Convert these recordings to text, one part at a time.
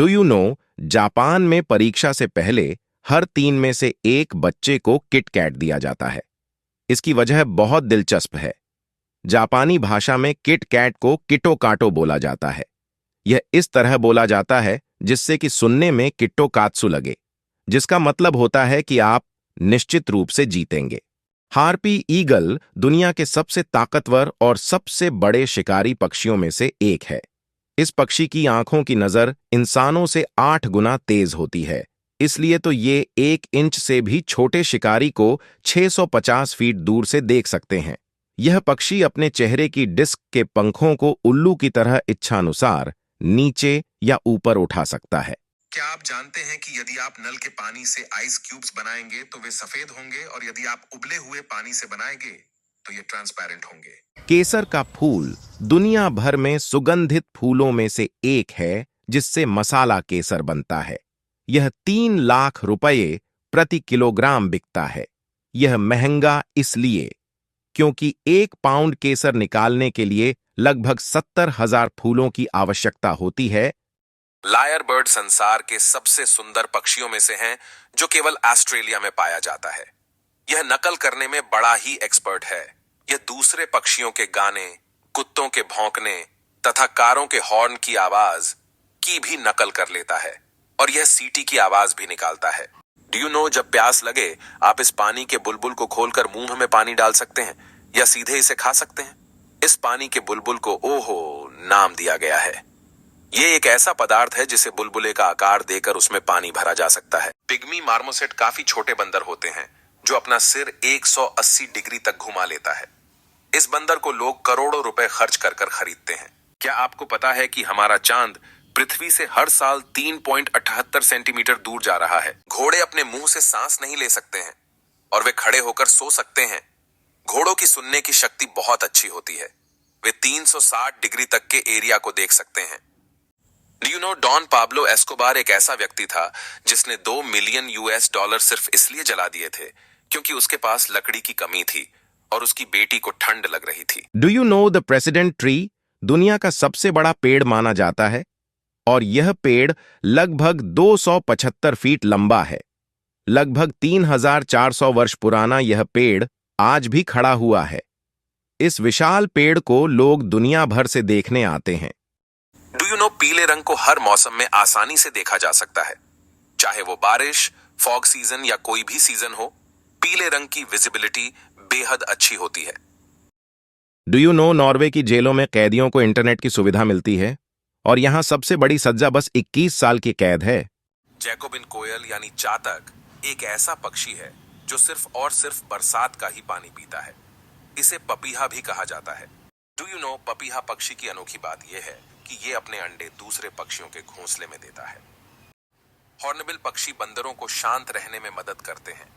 Do you no, Japan में परीक्षा से पहले हर 3 में से 1 बच्चे को किट कैट दिया जाता है। इसकी वजह बहुत दिलचस्प है। जापानी भाषा में किट कैट को किटो काटो बोला जाता है। यह इस तरह बोला जाता है जिससे कि सुनने में किट्टो कात्सु लगे, जिसका मतलब होता है कि आप निश्चित रूप से जीतेंगे। हार्पी ईगल दुनिया के सबसे ताकतवर और सबसे बड़े शिकारी पक्षियों में से एक है। इस पक्षी की आंखों की नजर इंसानों से 8 गुना तेज होती है, इसलिए तो ये 1 इंच से भी छोटे शिकारी को 650 फीट दूर से देख सकते हैं। यह पक्षी अपने चेहरे की डिस्क के पंखों को उल्लू की तरह इच्छानुसार नीचे या ऊपर उठा सकता है। क्या आप जानते हैं कि यदि आप नल के पानी से आइस क्यूब्स बनाएंगे तो वे सफेद होंगे, और यदि आप उबले हुए पानी से बनाएंगे तो ये ट्रांसपेरेंट होंगे। केसर का फूल दुनिया भर में सुगंधित फूलों में से एक है, जिससे मसाला केसर बनता है। यह 3 लाख रुपये प्रति किलोग्राम बिकता है। यह महंगा इसलिए क्योंकि 1 पाउंड केसर निकालने के लिए लगभग 70,000 फूलों की आवश्यकता होती है। लायर बर्ड संसार के सबसे सुंदर पक्षियों में से हैं, जो केवल ऑस्ट्रेलिया में पाया जाता है। यह नकल करने में बड़ा ही एक्सपर्ट है। यह दूसरे पक्षियों के गाने, कुत्तों के भौंकने तथा कारों के हॉर्न की आवाज की भी नकल कर लेता है, और यह सीटी की आवाज भी निकालता है। डू यू नो, जब प्यास लगे आप इस पानी के बुलबुल को खोलकर मुंह में पानी डाल सकते हैं या सीधे इसे खा सकते हैं। इस पानी के बुलबुल को ओहो नाम दिया गया है। ये एक ऐसा पदार्थ है जिसे बुलबुले का आकार देकर उसमें पानी भरा जा सकता है। पिग्मी मार्मोसेट काफी छोटे बंदर होते हैं, जो अपना सिर 180 डिग्री तक घुमा लेता है। इस बंदर को लोग करोड़ों रुपए खर्च कर कर खरीदते हैं। क्या आपको पता है कि हमारा चांद पृथ्वी से हर साल 3.78 सेंटीमीटर दूर जा रहा है। घोड़े अपने मुंह से सांस नहीं ले सकते हैं, और वे खड़े होकर सो सकते हैं। घोड़ों की सुनने की शक्ति बहुत अच्छी होती है। वे 360 डिग्री तक के एरिया को देख सकते हैं। Do you know, Don Pablo Escobar एक ऐसा व्यक्ति था जिसने $2 मिलियन सिर्फ इसलिए जला दिए थे क्योंकि उसके पास लकड़ी की कमी थी और उसकी बेटी को ठंड लग रही थी। Do you no, the president tree दुनिया का सबसे बड़ा पेड़ माना जाता है, और यह पेड़ लगभग 275 फीट लंबा है। लगभग 3,400 वर्ष पुराना यह पेड़ आज भी खड़ा हुआ है। इस विशाल पेड़ को लोग दुनिया भर से देखने आते हैं। डू यू नो, पीले रंग को हर मौसम में आसानी से देखा जा सकता है, चाहे वो बारिश, फॉग सीजन या कोई भी सीजन हो। पीले रंग की विजिबिलिटी बेहद अच्छी होती है। डू यू नो, नॉर्वे की जेलों में कैदियों को इंटरनेट की सुविधा मिलती है, और यहां सबसे बड़ी सजा बस 21 साल की कैद है। जैकोबिन कोयल यानी चातक एक ऐसा पक्षी है जो सिर्फ और सिर्फ बरसात का ही पानी पीता है। इसे पपीहा भी कहा जाता है। डू यू नो, पपीहा पक्षी की अनोखी बात यह है कि ये अपने अंडे दूसरे पक्षियों के घोंसले में देता है। हॉर्नबिल पक्षी बंदरों को शांत रहने में मदद करते हैं,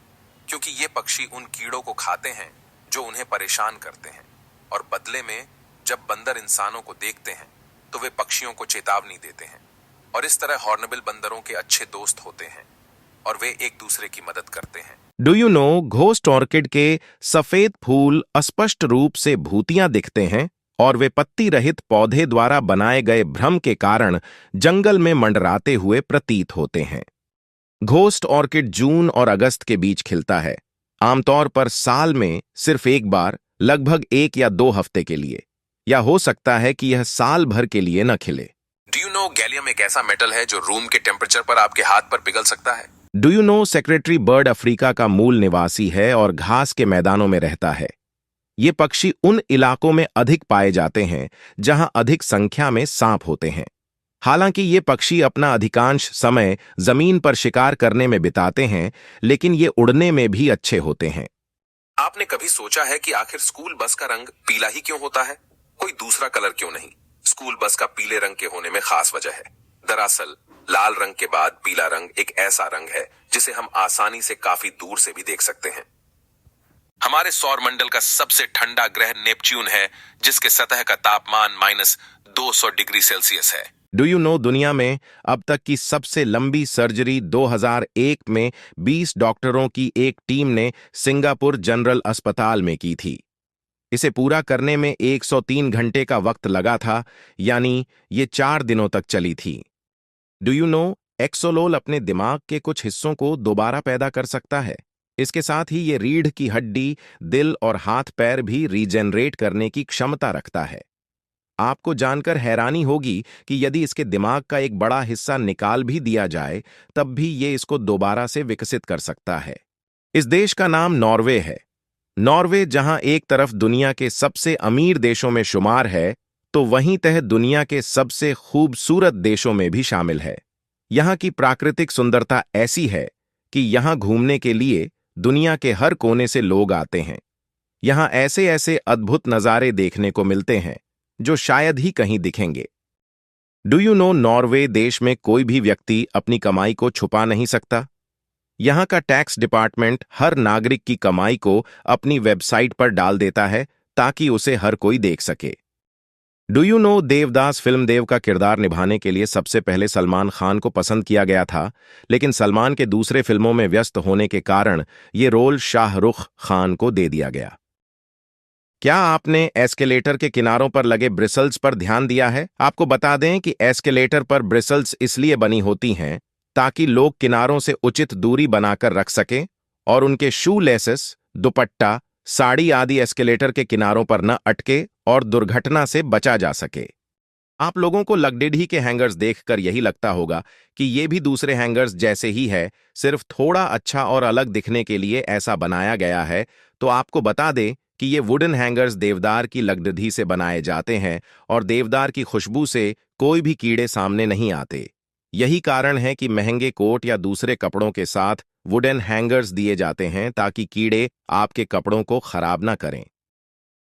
क्योंकि ये पक्षी उन कीड़ों को खाते हैं जो उन्हें परेशान करते हैं, और बदले में जब बंदर इंसानों को देखते हैं तो वे पक्षियों को चेतावनी देते हैं, और इस तरह हॉर्नबिल बंदरों के अच्छे दोस्त होते हैं और वे एक दूसरे की मदद करते हैं। Do you no, ghost orchid के सफेद फूल अस्पष्ट रूप से भूतियां दिखते हैं, और वे पत्ती रहित पौधे द्वारा बनाए गए भ्रम के कारण जंगल में मंडराते हुए प्रतीत होते हैं। घोस्ट ऑर्किड जून और अगस्त के बीच खिलता है, आमतौर पर साल में सिर्फ एक बार, लगभग 1 या 2 हफ्ते के लिए, या हो सकता है कि यह साल भर के लिए न खिले। डू यू नो, गैलियम एक ऐसा मेटल है जो रूम के टेम्परेचर पर आपके हाथ पर पिघल सकता है। Do you no, secretary bird Africa का मूल निवासी है और घास के मैदानों में रहता है। ये पक्षी उन इलाकों में अधिक पाए जाते हैं जहां अधिक संख्या में सांप होते हैं। हालांकि ये पक्षी अपना अधिकांश समय जमीन पर शिकार करने में बिताते हैं, लेकिन ये उड़ने में भी अच्छे होते हैं। आपने कभी सोचा है कि आखिर स्कूल बस का रंग पीला ही क्यों होता है? कोई दूसरा कलर क्यों नहीं? स्कूल बस का पीले रंग के होने में खास वजह है। दरअसल लाल रंग के बाद पीला रंग एक ऐसा रंग है जिसे हम आसानी से काफी दूर से भी देख सकते हैं। हमारे सौर मंडल का सबसे ठंडा ग्रह नेपच्यून है, जिसके सतह का तापमान -200 डिग्री सेल्सियस है। डू यू नो, दुनिया में अब तक की सबसे लंबी सर्जरी 2001 में 20 डॉक्टरों की एक टीम ने सिंगापुर जनरल अस्पताल में की थी। इसे पूरा करने में 103 घंटे का वक्त लगा था, यानी ये 4 दिनों तक चली थी। डू यू नो, एक्सोलोल अपने दिमाग के कुछ हिस्सों को दोबारा पैदा कर सकता है। इसके साथ ही ये रीढ़ की हड्डी, दिल और हाथ पैर भी रीजेनरेट करने की क्षमता रखता है। आपको जानकर हैरानी होगी कि यदि इसके दिमाग का एक बड़ा हिस्सा निकाल भी दिया जाए, तब भी ये इसको दोबारा से विकसित कर सकता है। इस देश का नाम नॉर्वे है। नॉर्वे जहां एक तरफ दुनिया के सबसे अमीर देशों में शुमार है, तो वहीं तह दुनिया के सबसे खूबसूरत देशों में भी शामिल है। यहाँ की प्राकृतिक सुंदरता ऐसी है कि यहाँ घूमने के लिए दुनिया के हर कोने से लोग आते हैं। यहाँ ऐसे ऐसे अद्भुत नज़ारे देखने को मिलते हैं जो शायद ही कहीं दिखेंगे। डू यू नो, नॉर्वे देश में कोई भी व्यक्ति अपनी कमाई को छुपा नहीं सकता। यहाँ का टैक्स डिपार्टमेंट हर नागरिक की कमाई को अपनी वेबसाइट पर डाल देता है ताकि उसे हर कोई देख सके। Do you know, Devdas film Dev का किरदार निभाने के लिए सबसे पहले सलमान खान को पसंद किया गया था, लेकिन सलमान के दूसरे फिल्मों में व्यस्त होने के कारण ये रोल शाहरुख खान को दे दिया गया। क्या आपने एस्केलेटर के किनारों पर लगे ब्रिसल्स पर ध्यान दिया है? आपको बता दें कि एस्केलेटर पर ब्रिसल्स इसलिए बनी होती हैं ताकि लोग किनारों से उचित दूरी बनाकर रख सकें और उनके शू लेसेस, दुपट्टा, साड़ी आदि एस्केलेटर के किनारों पर न अटके और दुर्घटना से बचा जा सके। आप लोगों को लकड़ीढ़ी के हैंगर्स देखकर यही लगता होगा कि ये भी दूसरे हैंगर्स जैसे ही है, सिर्फ थोड़ा अच्छा और अलग दिखने के लिए ऐसा बनाया गया है। तो आपको बता दें कि ये वुडन हैंगर्स देवदार की लकड़ीढ़ी से बनाए जाते हैं और देवदार की खुशबू से कोई भी कीड़े सामने नहीं आते। यही कारण है कि महंगे कोट या दूसरे कपड़ों के साथ वुडन हैंगर्स दिए जाते हैं ताकि कीड़े आपके कपड़ों को खराब ना करें।